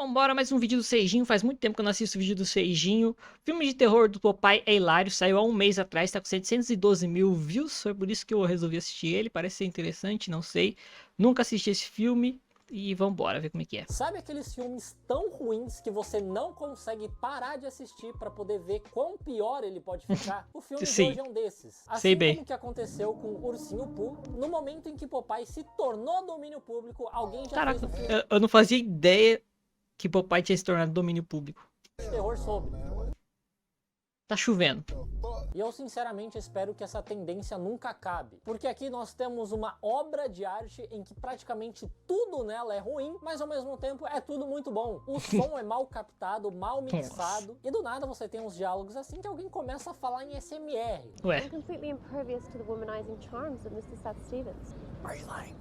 Vambora, mais um vídeo do Seijinho. Faz muito tempo que eu não assisto vídeo do Seijinho. Filme de terror do Popeye é hilário. Saiu há um mês atrás, tá com 712 mil views. Foi por isso que eu resolvi assistir ele. Parece ser interessante, não sei. Nunca assisti esse filme. E vambora ver como é que é. Sabe aqueles filmes tão ruins que você não consegue parar de assistir pra poder ver quão pior ele pode ficar? O filme de Sim. hoje é um desses. Assim Sei bem. como que aconteceu com Ursinho Pooh, no momento em que Popeye se tornou domínio público, alguém já Caraca, fez um filme eu não fazia ideia que Popeye tinha se tornado domínio público. de terror sobre. Tá chovendo. E eu sinceramente espero que essa tendência nunca acabe. Porque aqui nós temos uma obra de arte em que praticamente tudo nela é ruim, mas ao mesmo tempo é tudo muito bom. O som é mal captado, mal mixado, e do nada você tem uns diálogos assim que alguém começa a falar em SMR. Ué. I'm completely impervious to the womanizing charms of Mr. Seth Stevens. Are you lying?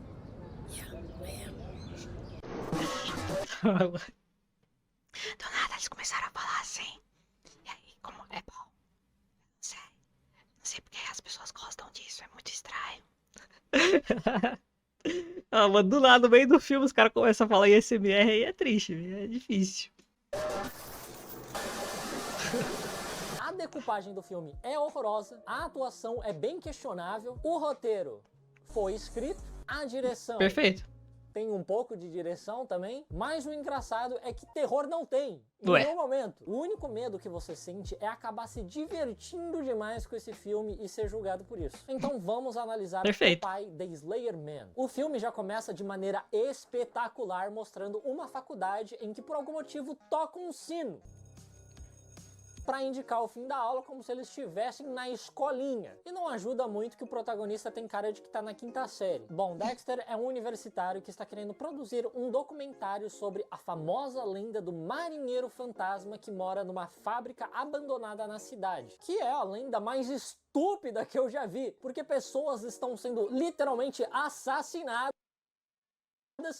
Do nada eles começaram a falar assim. E aí, como é bom? Não sei. Não sei porque as pessoas gostam disso. É muito estranho. Ah, mano, do nada, no meio do filme, os caras começam a falar em SMR e é triste, é difícil. A decupagem do filme é horrorosa, a atuação é bem questionável, o roteiro foi escrito, a direção Perfeito. tem um pouco de direção também, mas o engraçado é que terror não tem, em Ué. nenhum momento. O único medo que você sente é acabar se divertindo demais com esse filme e ser julgado por isso. Então vamos analisar Perfeito. Popeye the Slayer Man. O filme já começa de maneira espetacular, mostrando uma faculdade em que por algum motivo toca um sino para indicar o fim da aula, como se eles estivessem na escolinha. E não ajuda muito que o protagonista tem cara de que tá na quinta série. Bom, Dexter é um universitário que está querendo produzir um documentário sobre a famosa lenda do marinheiro fantasma que mora numa fábrica abandonada na cidade. Que é a lenda mais estúpida que eu já vi, porque pessoas estão sendo literalmente assassinadas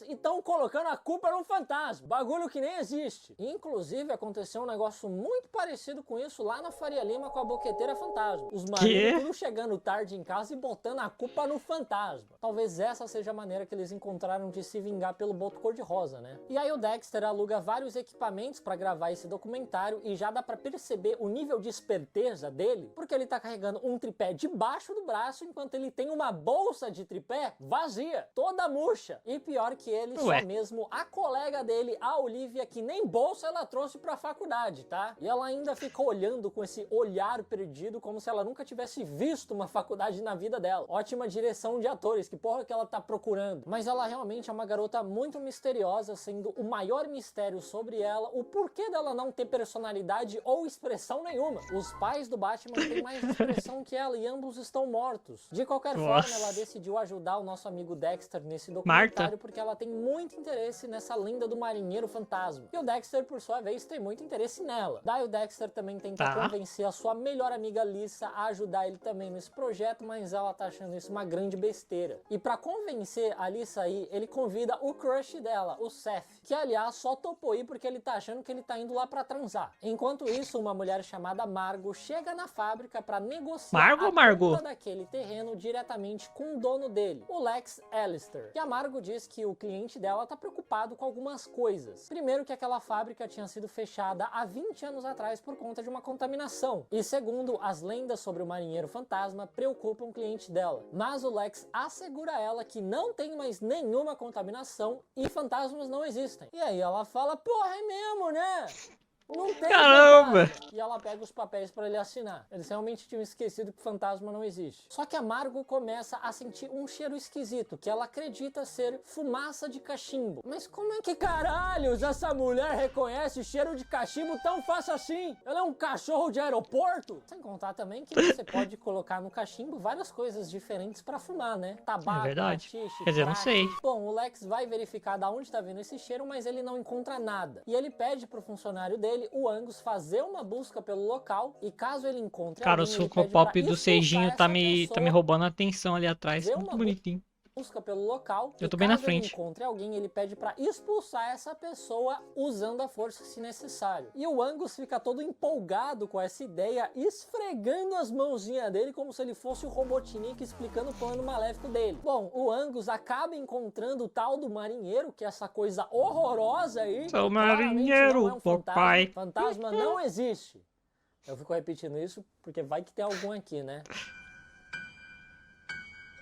e estão colocando a culpa no fantasma, bagulho que nem existe. Inclusive aconteceu um negócio muito parecido com isso lá na Faria Lima com a boqueteira fantasma. Os maridos tudo chegando tarde em casa e botando a culpa no fantasma. Talvez essa seja a maneira que eles encontraram de se vingar pelo boto cor-de-rosa, né? E aí o Dexter aluga vários equipamentos para gravar esse documentário e já dá para perceber o nível de esperteza dele, porque ele tá carregando um tripé debaixo do braço enquanto ele tem uma bolsa de tripé vazia, toda murcha. E pior que ele, Ué. só mesmo a colega dele, a Olivia, que nem bolsa ela trouxe pra faculdade, tá? E ela ainda fica olhando com esse olhar perdido, como se ela nunca tivesse visto uma faculdade na vida dela. Ótima direção de atores, que porra que ela tá procurando. Mas ela realmente é uma garota muito misteriosa, sendo o maior mistério sobre ela o porquê dela não ter personalidade ou expressão nenhuma. Os pais do Batman têm mais expressão que ela e ambos estão mortos. De qualquer Nossa. forma, ela decidiu ajudar o nosso amigo Dexter nesse documentário Marta. porque ela tem muito interesse nessa lenda do marinheiro fantasma. E o Dexter, por sua vez, tem muito interesse nela. Daí o Dexter também tenta Tá. convencer a sua melhor amiga Lisa a ajudar ele também nesse projeto, mas ela tá achando isso uma grande besteira. E pra convencer a Lisa aí, ele convida o crush dela, o Seth, que aliás só topou ir porque ele tá achando que ele tá indo lá pra transar. Enquanto isso, uma mulher chamada Margo chega na fábrica pra negociar Margo ou a Margot? compra daquele terreno diretamente com o dono dele, o Lex Allister. E a Margo diz que o cliente dela tá preocupado com algumas coisas. Primeiro, que aquela fábrica tinha sido fechada há 20 anos atrás por conta de uma contaminação. E segundo, as lendas sobre o marinheiro fantasma preocupam o cliente dela. Mas o Lex assegura a ela que não tem mais nenhuma contaminação e fantasmas não existem. E aí ela fala, porra, é mesmo, né? Não tem Caramba! fantasma. E ela pega os papéis pra ele assinar. Eles realmente tinham esquecido que fantasma não existe. Só que a Margo começa a sentir um cheiro esquisito, que ela acredita ser fumaça de cachimbo. Mas como é que caralhos essa mulher reconhece cheiro de cachimbo tão fácil assim? Ela é um cachorro de aeroporto? Sem contar também que você pode colocar no cachimbo várias coisas diferentes pra fumar, né? Tabaco, É verdade. haxixe, Quer dizer, não crack. sei. Bom, o Lex vai verificar da onde tá vindo esse cheiro, mas ele não encontra nada. E ele pede pro funcionário dele, o Angus, fazer uma busca pelo local e caso ele encontre Cara, o alguém, ele Funko pede pra Pop do expulsar Seijinho essa tá me pessoa, roubando a atenção ali atrás. ver Muito uma bonitinho. busca pelo local. Eu e tô bem na caso ele frente. encontre alguém, ele pede pra expulsar essa pessoa usando a força se necessário. E o Angus fica todo empolgado com essa ideia, esfregando as mãozinhas dele como se ele fosse o Robotnik explicando o plano maléfico dele. Bom, o Angus acaba encontrando o tal do marinheiro, que é essa coisa horrorosa aí. Sou que claramente marinheiro, não é um fantasma. papai. Fantasma não existe. Eu fico repetindo isso porque vai que tem algum aqui, né?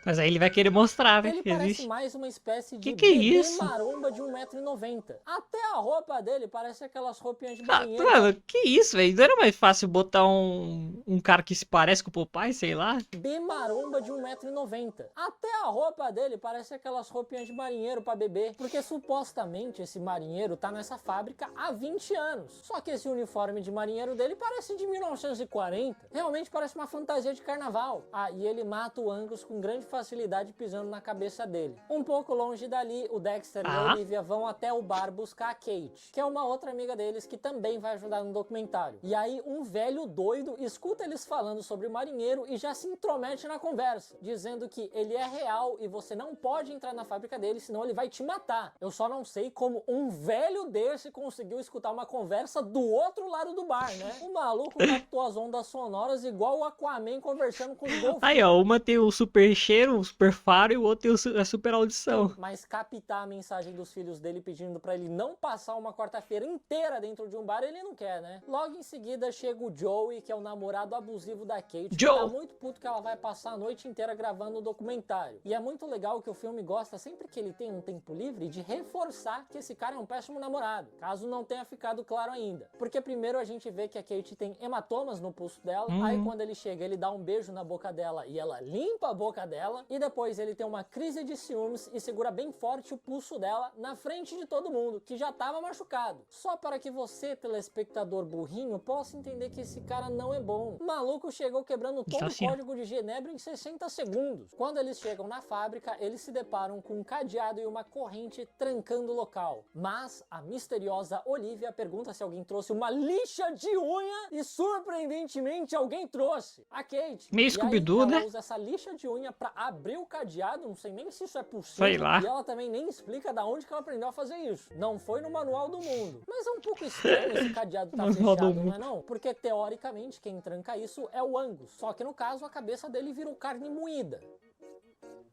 Mas aí ele vai querer mostrar, né? Ele Que parece existe. mais uma espécie de Que é bebê isso? maromba de 1,90 m. Até a roupa dele parece aquelas roupinhas de Ah, marinheiro. mano, que isso, velho? Não era mais fácil botar um cara que se parece com o Popeye, sei lá? Bebê maromba de 1,90 m. Até a roupa dele parece aquelas roupinhas de marinheiro pra bebê. Porque supostamente esse marinheiro tá nessa fábrica há 20 anos. Só que esse uniforme de marinheiro dele parece de 1940. Realmente parece uma fantasia de carnaval. Ah, e ele mata o Angus com grande facilidade pisando na cabeça dele. Um pouco longe dali, o Dexter e a Olivia vão até o bar buscar a Kate, que é uma outra amiga deles que também vai ajudar no documentário. E aí um velho doido escuta eles falando sobre o marinheiro e já se intromete na conversa, dizendo que ele é real e você não pode entrar na fábrica dele, senão ele vai te matar. Eu só não sei como um velho desse conseguiu escutar uma conversa do outro lado do bar, né? O maluco captou as ondas sonoras igual o Aquaman conversando com os golfinhos. Aí, ó, uma tem o super cheiro, o super faro, e o outro tem a super audição. Mas captar a mensagem dos filhos dele pedindo pra ele não passar uma quarta-feira inteira dentro de um bar, ele não quer, né? Logo em seguida chega o Joey, que é o namorado abusivo da Kate, que tá muito puto que ela vai passar a noite inteira gravando o documentário. E é muito legal que o filme gosta, sempre que ele tem um tempo livre, de reforçar que esse cara é um péssimo namorado, caso não tenha ficado claro ainda. Porque primeiro a gente vê que a Kate tem hematomas no pulso dela, aí quando ele chega, ele dá um beijo na boca dela e ela limpa a boca dela, e depois ele tem uma crise de ciúmes e segura bem forte o pulso dela na frente de todo mundo, que já tava machucado. Só para que você, telespectador burrinho, possa entender que esse cara não é bom. O maluco chegou quebrando todo o código de Genebra em 60 segundos. Quando eles chegam na fábrica, eles se deparam com um cadeado e uma corrente trancando o local. Mas a misteriosa Olivia pergunta se alguém trouxe uma lixa de unha e surpreendentemente alguém trouxe. A Kate. Meio Scooby-Doo, né? Ela usa essa lixa de unha pra abrir o cadeado, não sei nem se isso é possível. Sei lá. E ela também nem explica da onde que ela aprendeu a fazer isso. Não foi no manual do mundo. Mas é um pouco estranho esse cadeado tá fechado, não é não? Porque teoricamente quem tranca isso é o Angus. Só que no caso a cabeça dele virou carne moída.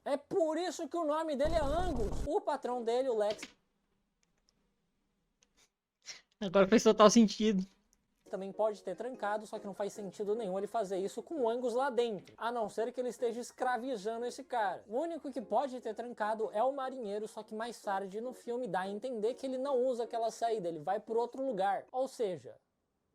É por isso que o nome dele é Angus. O patrão dele, o Lex, Agora fez total sentido. também pode ter trancado, só que não faz sentido nenhum ele fazer isso com o Angus lá dentro, a não ser que ele esteja escravizando esse cara. O único que pode ter trancado é o marinheiro, só que mais tarde no filme dá a entender que ele não usa aquela saída, ele vai por outro lugar. Ou seja,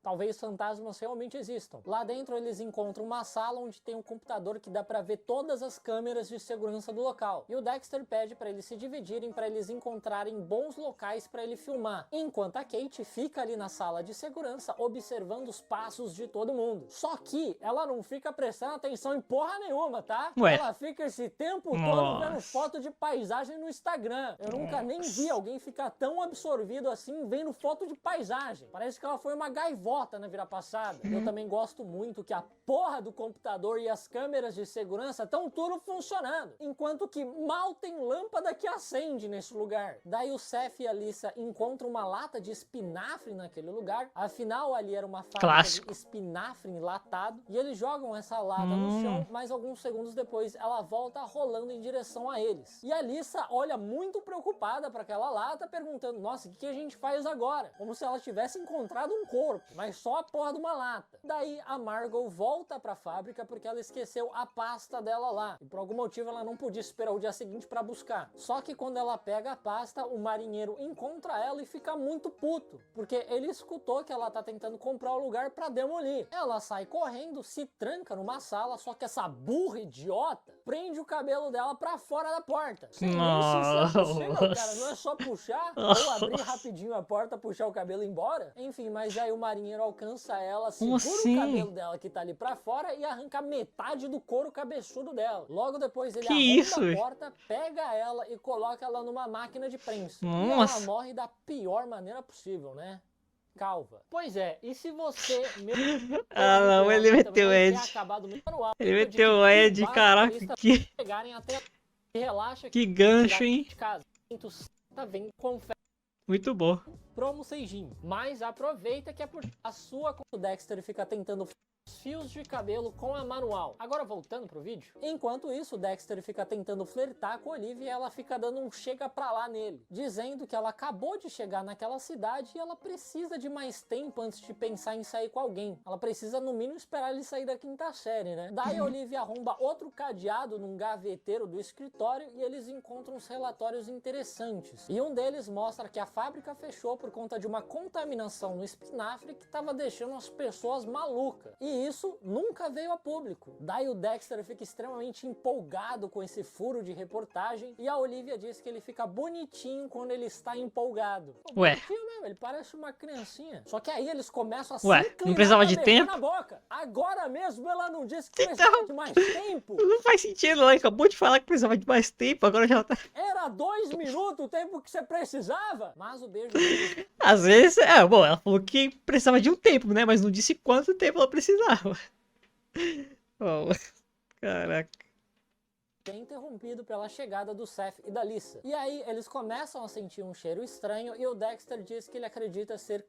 talvez fantasmas realmente existam. Lá dentro eles encontram uma sala onde tem um computador que dá pra ver todas as câmeras de segurança do local. E o Dexter pede pra eles se dividirem pra eles encontrarem bons locais pra ele filmar. Enquanto a Kate fica ali na sala de segurança observando os passos de todo mundo. Só que ela não fica prestando atenção em porra nenhuma, tá? Ué. Ela fica esse tempo todo vendo foto de paisagem no Instagram. Eu nunca nem vi alguém ficar tão absorvido assim vendo foto de paisagem. Parece que ela foi uma gaivota na vida passada. Eu também gosto muito que a porra do computador e as câmeras de segurança estão tudo funcionando, enquanto que mal tem lâmpada que acende nesse lugar. Daí o Seth e a Lisa encontram uma lata de espinafre naquele lugar, afinal ali era uma fábrica de espinafre enlatado, e eles jogam essa lata no chão, mas alguns segundos depois ela volta rolando em direção a eles. E a Lisa olha muito preocupada para aquela lata, perguntando, nossa, o que a gente faz agora? Como se ela tivesse encontrado um corpo, mas só a porra de uma lata. Daí a Margot volta pra fábrica porque ela esqueceu a pasta dela lá. E por algum motivo ela não podia esperar o dia seguinte pra buscar. Só que quando ela pega a pasta, o marinheiro encontra ela e fica muito puto. Porque ele escutou que ela tá tentando comprar o lugar pra demolir. Ela sai correndo, se tranca numa sala, só que essa burra idiota prende o cabelo dela pra fora da porta. Sem nem se isso é possível, cara. Não é só puxar ou abrir rapidinho a porta, puxar o cabelo e ir embora. Enfim, mas aí o marinheiro alcança ela, segura o cabelo dela que tá ali pra fora e arranca metade do couro cabeçudo dela. Logo depois ele arromba a porta, pega ela e coloca ela numa máquina de prensa. E ela morre da pior maneira possível, né? Calva. Pois é, e se você... Ah, não, ele meteu o Ed. Ele meteu o Ed, caraca, que... Chegarem até E relaxa Que gancho, tirar hein? de casa. Tu tá vendo, confere Muito bom. promo Seijinho. Mas aproveita que é por a sua conta. O Dexter fica tentando fios de cabelo com a manual. Agora voltando pro vídeo. Enquanto isso, o Dexter fica tentando flertar com a Olivia e ela fica dando um chega pra lá nele, dizendo que ela acabou de chegar naquela cidade e ela precisa de mais tempo antes de pensar em sair com alguém. Ela precisa no mínimo esperar ele sair da 5ª série, né? Daí a Olivia arromba outro cadeado num gaveteiro do escritório e eles encontram uns relatórios interessantes. E um deles mostra que a fábrica fechou por conta de uma contaminação no espinafre que estava deixando as pessoas malucas. E isso nunca veio a público. Daí o Dexter fica extremamente empolgado com esse furo de reportagem e a Olivia diz que ele fica bonitinho quando ele está empolgado. Pô, Ué. bonitinho mesmo, ele parece uma criancinha. Só que aí eles começam a Ué, se não inclinar precisava pra de beijar tempo? na boca. Agora mesmo ela não disse que Então. precisava de mais tempo. Não faz sentido, ela acabou de falar que precisava de mais tempo, agora já tá. Era 2 minutos o tempo que você precisava. Mas o beijo Às vezes, bom, ela falou que precisava de um tempo, né? Mas não disse quanto tempo ela precisava. Oh, caraca. é interrompido pela chegada do Seth e da Lisa. E aí eles começam a sentir um cheiro estranho e o Dexter diz que ele acredita ser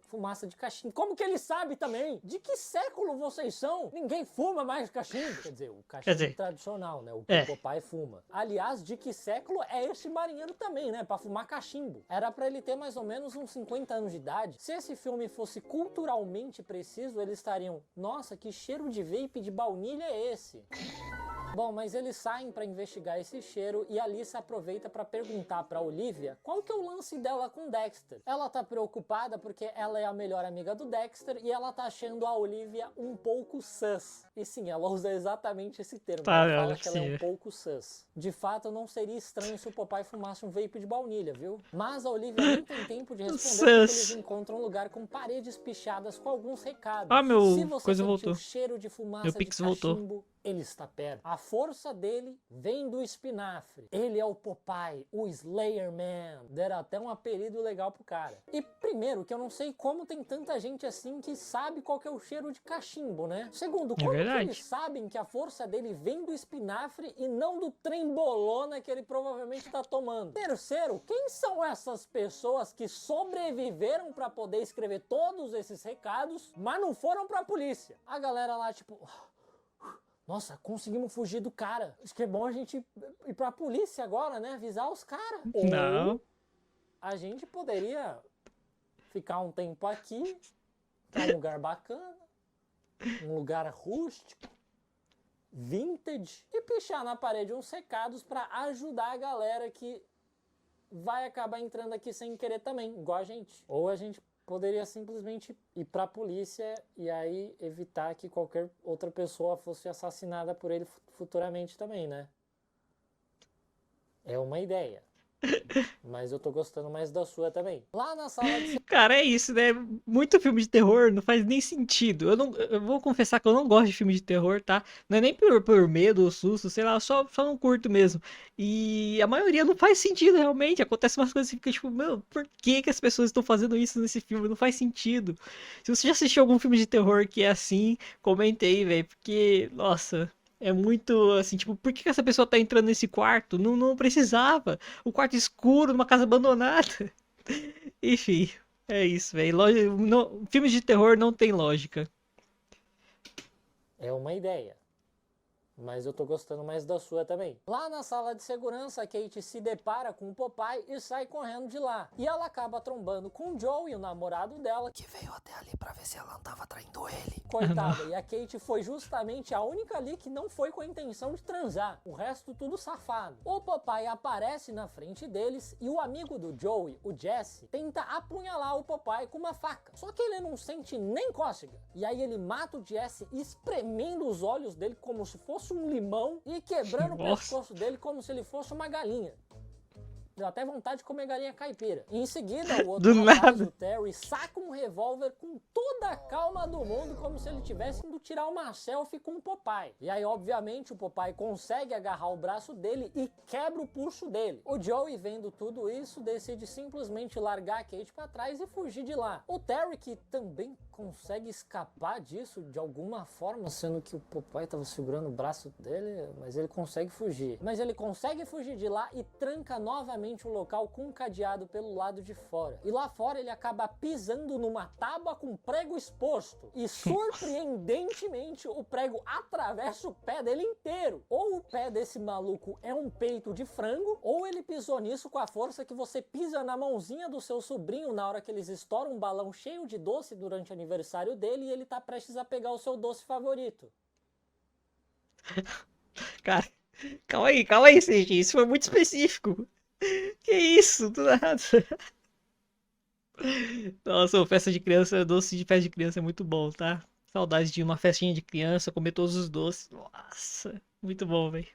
fumaça de cachimbo. Como que ele sabe também? De que século vocês são? Ninguém fuma mais cachimbo. Quer dizer, o cachimbo tradicional, né? O que o papai fuma. Aliás, de que século é esse marinheiro também, né? Pra fumar cachimbo. Era pra ele ter mais ou menos uns 50 anos de idade. Se esse filme fosse culturalmente preciso, eles estariam, nossa, que cheiro de vape de baunilha é esse? Bom, mas eles saem pra investigar esse cheiro e a Lisa aproveita pra perguntar pra Olivia qual que é o lance dela com Dexter. Ela tá preocupada porque ela é a melhor amiga do Dexter e ela tá achando a Olivia um pouco sus. E sim, ela usa exatamente esse termo. Ela fala que ela é um pouco sus. De fato, não seria estranho se o papai fumasse um vape de baunilha, viu? Mas a Olivia nem tem tempo de responder porque eles encontram um lugar com paredes pichadas com alguns recados. Ah, meu Se você coisa sentir voltou. o cheiro de fumaça Meu de Pix cachimbo, voltou. ele está perto. A força dele vem do espinafre. Ele é o Popeye, o Slayer Man. Deram até um apelido legal pro cara. E primeiro, que eu não sei como tem tanta gente assim que sabe qual que é o cheiro de cachimbo, né? Segundo, como que eles sabem que a força dele vem do espinafre e não do trembolona que ele provavelmente tá tomando? Terceiro, quem são essas pessoas que sobreviveram pra poder escrever todos esses recados, mas não foram pra polícia? A galera lá, tipo... Nossa, conseguimos fugir do cara. Acho que é bom a gente ir pra polícia agora, né? Avisar os caras. Não. Ou a gente poderia ficar um tempo aqui, que é um lugar bacana, um lugar rústico, vintage, e pichar na parede uns recados pra ajudar a galera que vai acabar entrando aqui sem querer também, igual a gente. Ou a gente poderia simplesmente ir pra polícia e aí evitar que qualquer outra pessoa fosse assassinada por ele futuramente também, né? É uma ideia. Mas eu tô gostando mais da sua também. Lá na sala de... Cara, é isso, né? Muito filme de terror não faz nem sentido. Eu vou confessar que eu não gosto de filme de terror, tá? Não é nem por medo ou susto, sei lá, só não curto mesmo. E a maioria não faz sentido realmente. Acontece umas coisas que fica tipo, meu, por que que as pessoas estão fazendo isso nesse filme? Não faz sentido. Se você já assistiu algum filme de terror que é assim, comente aí, velho. Porque, nossa... É muito assim, tipo, por que essa pessoa tá entrando nesse quarto? Não precisava. O quarto escuro, numa casa abandonada. Enfim, é isso, velho. Filmes de terror não tem lógica. É uma ideia. Mas eu tô gostando mais da sua também. Lá na sala de segurança, a Kate se depara com o Popeye e sai correndo de lá. E ela acaba trombando com o Joey, o namorado dela, que veio até ali pra ver se ela não tava traindo ele. Coitada, e a Kate foi justamente a única ali que não foi com a intenção de transar. O resto tudo safado. O Popeye aparece na frente deles e o amigo do Joey, o Jesse, tenta apunhalar o Popeye com uma faca. Só que ele não sente nem cócega. E aí ele mata o Jesse espremendo os olhos dele como se fosse um limão e quebrando o pescoço dele como se ele fosse uma galinha. Deu até vontade de comer galinha caipira. E em seguida, o outro Do rapaz, nada. o Terry, saca um revólver com toda a calma do mundo, como se ele tivesse indo tirar uma selfie com o Popeye. E aí, obviamente, o Popeye consegue agarrar o braço dele e quebra o pulso dele. O Joey, vendo tudo isso, decide simplesmente largar a Kate pra trás e fugir de lá. O Terry, que também consegue escapar disso de alguma forma, sendo que o Popeye tava segurando o braço dele, mas ele consegue fugir. Mas ele consegue fugir de lá e tranca novamente o local com um cadeado pelo lado de fora. E lá fora ele acaba pisando numa tábua com prego exposto. E surpreendentemente o prego atravessa o pé dele inteiro. Ou o pé desse maluco é um peito de frango, ou ele pisou nisso com a força que você pisa na mãozinha do seu sobrinho na hora que eles estouram um balão cheio de doce durante o aniversário dele e ele tá prestes a pegar o seu doce favorito. Cara, calma aí, Serginho. Isso foi muito específico. Que isso, do nada. Nossa, festa de criança, doce de festa de criança é muito bom, tá? Saudade de uma festinha de criança, comer todos os doces. Nossa, muito bom, velho.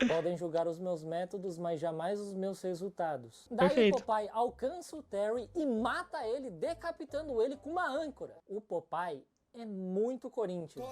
Podem julgar os meus métodos, mas jamais os meus resultados. Daí Perfeito. o Popeye alcança o Terry e mata ele, decapitando ele com uma âncora. O Popeye é muito Corinthians.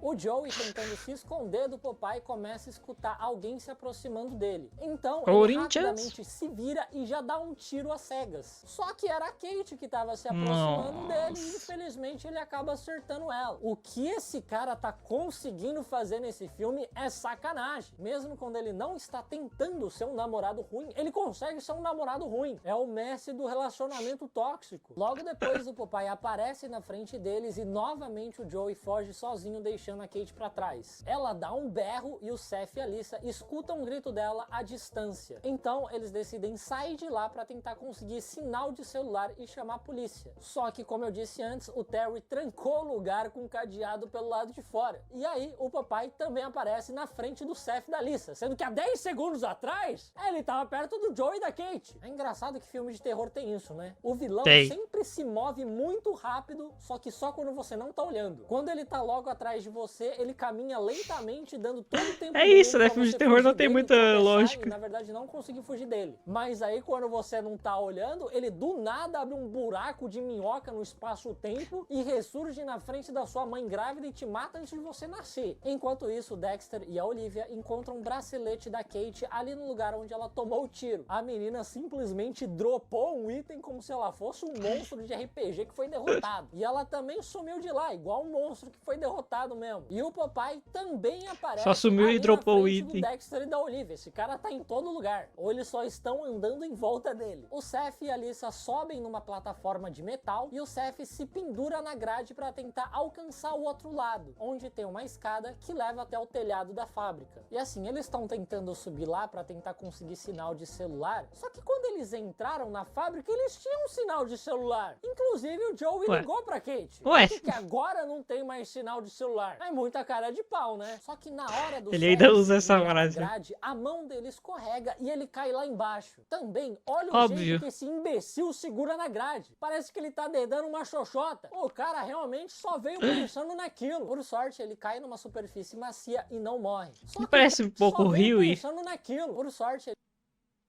O Joey, tentando se esconder do Popeye, começa a escutar alguém se aproximando dele. Então ele Corinthians? rapidamente se vira e já dá um tiro às cegas. Só que era a Kate que estava se aproximando dele e infelizmente ele acaba acertando ela. O que esse cara tá conseguindo fazer nesse filme é sacanagem. Mesmo quando ele não está tentando ser um namorado ruim, ele consegue ser um namorado ruim. É o Messi do relacionamento tóxico. Logo depois o Popeye aparece na frente deles e novamente o Joey foge sozinho, deixando a Kate pra trás. Ela dá um berro e o Seth e a Lisa escutam o grito dela à distância. Então eles decidem sair de lá pra tentar conseguir sinal de celular e chamar a polícia. Só que, como eu disse antes, o Terry trancou o lugar com um cadeado pelo lado de fora. E aí o Popeye também aparece na frente do Seth e da Lisa, sendo que há 10 segundos atrás ele tava perto do Joey e da Kate. É engraçado que filme de terror tem isso, né? O vilão Tem. sempre se move muito rápido, só que só quando você não tá olhando. Quando ele tá logo atrás de você, ele caminha lentamente, dando todo o tempo É do mundo isso, né? pra Filme de você terror fugir não tem dele, muita tropeçar lógica. E, na verdade, não conseguir fugir dele. Mas aí, quando você não tá olhando, ele do nada abre um buraco de minhoca no espaço-tempo e ressurge na frente da sua mãe grávida e te mata antes de você nascer. Enquanto isso, o Dexter e a Olivia encontram um bracelete da Kate ali no lugar onde ela tomou o tiro. A menina simplesmente dropou um item como se ela fosse um monstro de RPG que foi derrotado. E ela também sumiu de lá, igual um monstro que foi derrotado mesmo. E o Popeye também aparece Só sumiu ali e dropou na o frente item. do Dexter e da Olivia. Esse cara tá em todo lugar. Ou eles só estão andando em volta dele. O Seth e a Lisa sobem numa plataforma de metal e o Seth se pendura na grade para tentar alcançar o outro lado, onde tem uma escada que leva até o telhado da fábrica. E assim, eles estão tentando subir lá para tentar conseguir sinal de celular, só que quando eles entraram na fábrica, eles tinham um sinal de celular. Inclusive o Joey Ué. ligou pra Kate. Ué. Que agora não tem mais sinal de celular. É muita cara de pau, né? Só que na hora do Ele ainda Seth usa essa pular na frase. grade, a mão dele escorrega e ele cai lá embaixo. Também, olha o Óbvio. jeito que esse imbecil segura na grade. Parece que ele tá dedando uma xoxota. O cara realmente só veio pensando naquilo. Por sorte, ele cai numa superfície macia e não morre. Só que Parece um pouco só o veio Huey. pensando naquilo. Por sorte,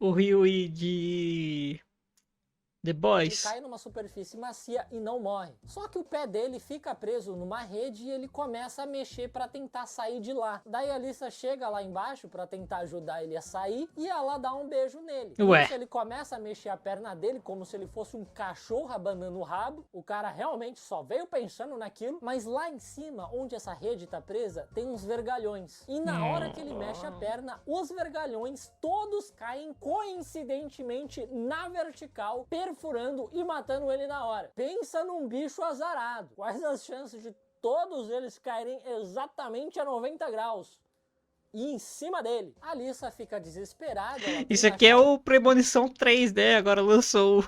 O Huey de The ele Boys. cai numa superfície macia e não morre. Só que o pé dele fica preso numa rede e ele começa a mexer pra tentar sair de lá. Daí a Lisa chega lá embaixo pra tentar ajudar ele a sair e ela dá um beijo nele. Ué. Nisso, ele começa a mexer a perna dele como se ele fosse um cachorro abanando o rabo. O cara realmente só veio pensando naquilo. Mas lá em cima, onde essa rede tá presa, tem uns vergalhões. E na hora que ele mexe a perna, os vergalhões todos caem coincidentemente na vertical, perfurando e matando ele na hora. Pensa num bicho azarado. Quais as chances de todos eles caírem exatamente a 90 graus? E em cima dele, a Lisa fica desesperada. ela Isso tenta aqui é achar o Premonição 3, né? Agora lançou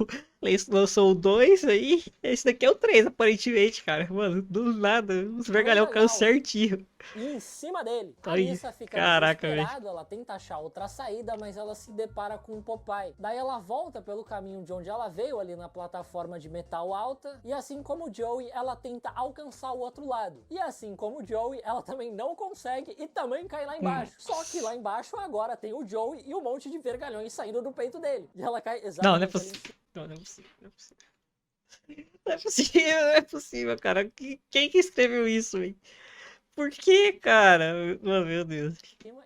o 2 aí. Esse daqui é o 3, aparentemente, cara. Mano, do nada, os vergalhão caiu graus. certinho. e em cima dele. A Ai, Lisa fica caraca, desesperada, ela tenta achar outra saída, mas ela se depara com o Popeye. Daí ela volta pelo caminho de onde ela veio, ali na plataforma de metal alta, e assim como o Joey, ela tenta alcançar o outro lado. E assim como o Joey, ela também não consegue e também cai lá embaixo. Só que lá embaixo agora tem o Joey e um monte de vergalhões saindo do peito dele. E ela cai exatamente Não é ali. possível. Não é possível. Não é possível. Não é possível, não é possível, cara. Quem que escreveu isso, hein? Por que, cara? Oh, meu Deus.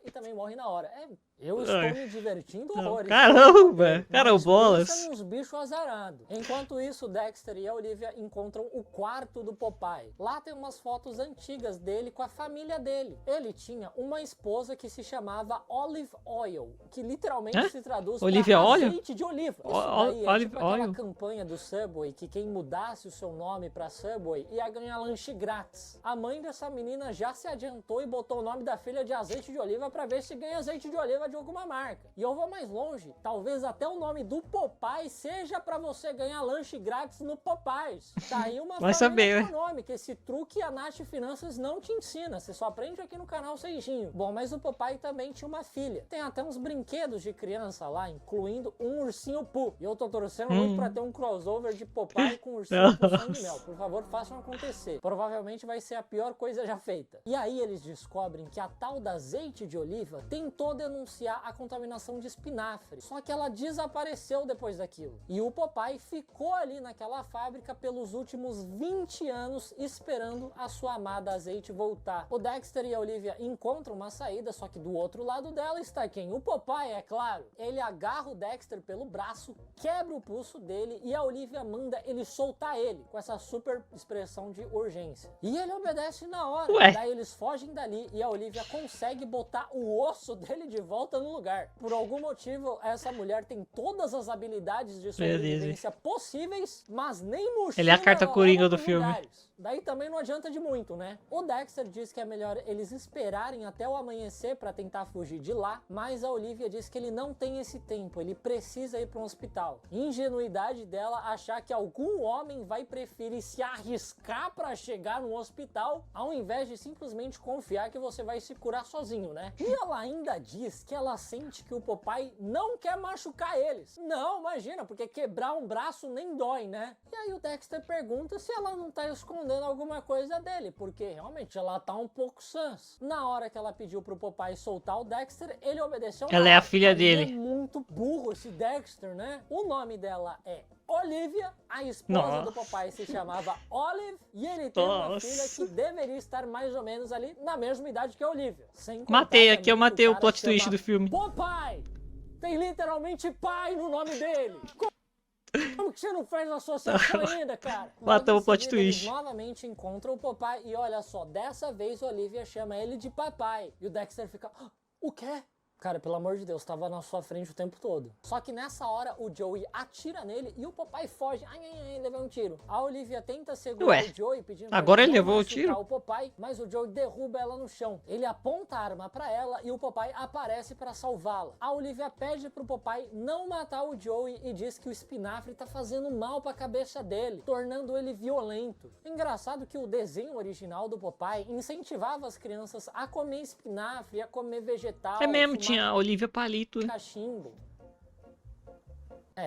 E também morre na hora. Eu estou Ai. me divertindo Não, horrores. caramba! Cara, Mas bolas. pensa nos bichos azarados. Enquanto isso, Dexter e a Olivia encontram o quarto do Popeye. Lá tem umas fotos antigas dele com a família dele. Ele tinha uma esposa que se chamava Olive Oil, que literalmente Hã? se traduz Olivia para Óleo? azeite de oliva. Isso daí é Olive tipo aquela Oil? campanha do Subway que quem mudasse o seu nome para Subway ia ganhar lanche grátis. A mãe dessa menina já se adiantou e botou o nome da filha de azeite de oliva para ver se ganha azeite de oliva de alguma marca. E eu vou mais longe, talvez até o nome do Popeye seja para você ganhar lanche grátis no Popeyes. Tá aí uma Vai família saber, né? econômica, esse truque a Nath Finanças não te ensina, você só aprende aqui no canal Seijinho. Bom, mas o Popeye também tinha uma filha. Tem até uns brinquedos de criança lá, incluindo um ursinho Pooh. E eu tô torcendo muito para ter um crossover de Popeye com ursinho Pooh sangue de mel. Por favor, façam acontecer. Provavelmente vai ser a pior coisa já feita. E aí eles descobrem que a tal da azeite de oliva tentou denunciar a contaminação de espinafre, só que ela desapareceu depois daquilo. E o Popeye ficou ali naquela fábrica pelos últimos 20 anos esperando a sua amada azeite voltar. O Dexter e a Olivia encontram uma saída, só que do outro lado dela está quem? O Popeye, é claro. Ele agarra o Dexter pelo braço, quebra o pulso dele e a Olivia manda ele soltar ele, com essa super expressão de urgência. E ele obedece na hora. Ué. Daí eles fogem dali e a Olivia consegue botar o osso dele de volta no lugar. Por algum motivo, essa mulher tem todas as habilidades de sobrevivência possíveis, mas nem mochila Ele é a carta ela coringa leva do pros filme. lugares. Daí também não adianta de muito, né? O Dexter diz que é melhor eles esperarem até o amanhecer para tentar fugir de lá, mas a Olivia diz que ele não tem esse tempo, ele precisa ir para um hospital. Ingenuidade dela achar que algum homem vai preferir se arriscar para chegar no hospital, ao invés de simplesmente confiar que você vai se curar sozinho, né? E ela ainda diz que ela sente que o Popeye não quer machucar eles. Não, imagina, porque quebrar um braço nem dói, né? E aí o Dexter pergunta se ela não tá escondendo alguma coisa dele, porque realmente ela tá um pouco sans. Na hora que ela pediu pro Popeye soltar o Dexter, ele obedeceu. Ela é a filha Ele dele. é muito burro esse Dexter, né? O nome dela é Olivia, a esposa Nossa. do Popeye se chamava Olive e ele tem uma Nossa. filha que deveria estar mais ou menos ali na mesma idade que a Olivia. Sem contar Matei também aqui, eu que matei o cara plot twist chama do filme. Popeye! Tem literalmente pai no nome dele! Como que você não fez a associação ainda, cara? Matou Logo o plot em seguida, eles twist. novamente encontram o Popeye e olha só, dessa vez Olivia chama ele de papai. E o Dexter fica, "Ah, o quê? Cara, pelo amor de Deus, tava na sua frente o tempo todo. Só que nessa hora o Joey atira nele e o Popeye foge. Ai, levou um tiro. A Olivia tenta segurar Ué, o Joey pedindo agora pra ele não levou o machucar tiro? o Popeye, mas o Joey derruba ela no chão. Ele aponta a arma pra ela e o Popeye aparece pra salvá-la. A Olivia pede pro Popeye não matar o Joey e diz que o espinafre tá fazendo mal pra cabeça dele, tornando ele violento. Engraçado que o desenho original do Popeye incentivava as crianças a comer espinafre, a comer vegetal. É mesmo, fumar tinha a Olivia Palito. Né? cachimbo.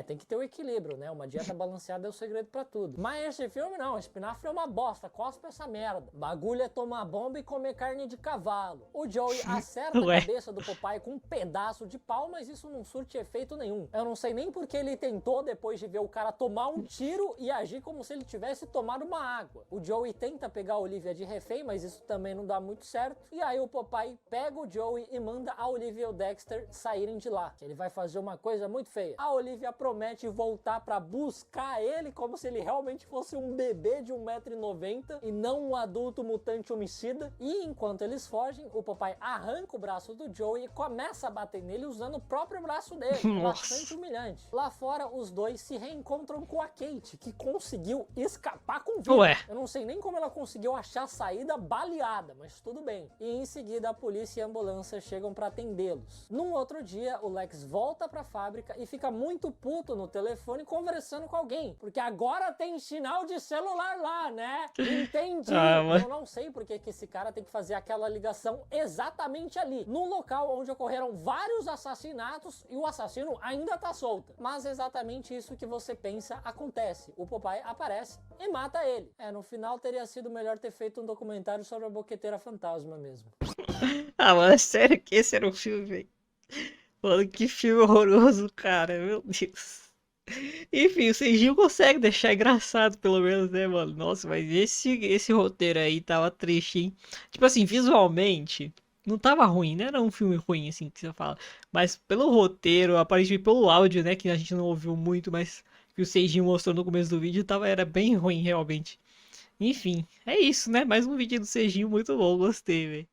Tem que ter o equilíbrio, né? Uma dieta balanceada é o segredo pra tudo. Mas esse filme não, espinafre é uma bosta, cospe essa merda. Bagulho é tomar bomba e comer carne de cavalo. O Joey acerta Ué. a cabeça do Popeye com um pedaço de pau, mas isso não surte efeito nenhum. Eu não sei nem porque ele tentou, depois de ver o cara tomar um tiro e agir como se ele tivesse tomado uma água. O Joey tenta pegar a Olivia de refém, mas isso também não dá muito certo. E aí o Popeye pega o Joey e manda a Olivia e o Dexter saírem de lá. Ele vai fazer uma coisa muito feia. A Olivia promete voltar pra buscar ele como se ele realmente fosse um bebê de 1,90 m e não um adulto mutante homicida. E enquanto eles fogem, o Popeye arranca o braço do Joey e começa a bater nele usando o próprio braço dele. Bastante humilhante. Lá fora, os dois se reencontram com a Kate, que conseguiu escapar com vida. Ué. Eu não sei nem como ela conseguiu achar a saída baleada, mas tudo bem. E em seguida, a polícia e a ambulância chegam pra atendê-los. Num outro dia, o Lex volta pra fábrica e fica muito puto no telefone conversando com alguém, porque agora tem sinal de celular lá, né? Entendi. Eu não sei porque que esse cara tem que fazer aquela ligação exatamente ali, no local onde ocorreram vários assassinatos e o assassino ainda tá solto. Mas exatamente isso que você pensa acontece. O Popeye aparece e mata ele. No final teria sido melhor ter feito um documentário sobre a Boqueteira Fantasma mesmo. Mano, é sério que esse era o filme, velho? Mano, que filme horroroso, cara, meu Deus. Enfim, o Seijinho consegue deixar engraçado, pelo menos, né, mano? Nossa, mas esse roteiro aí tava triste, hein? Tipo assim, visualmente, não tava ruim, não era um filme ruim, assim, que você fala. Mas pelo roteiro, aparentemente pelo áudio, né, que a gente não ouviu muito, mas que o Seijinho mostrou no começo do vídeo, era bem ruim, realmente. Enfim, é isso, né? Mais um vídeo do Seijinho muito bom, gostei, velho.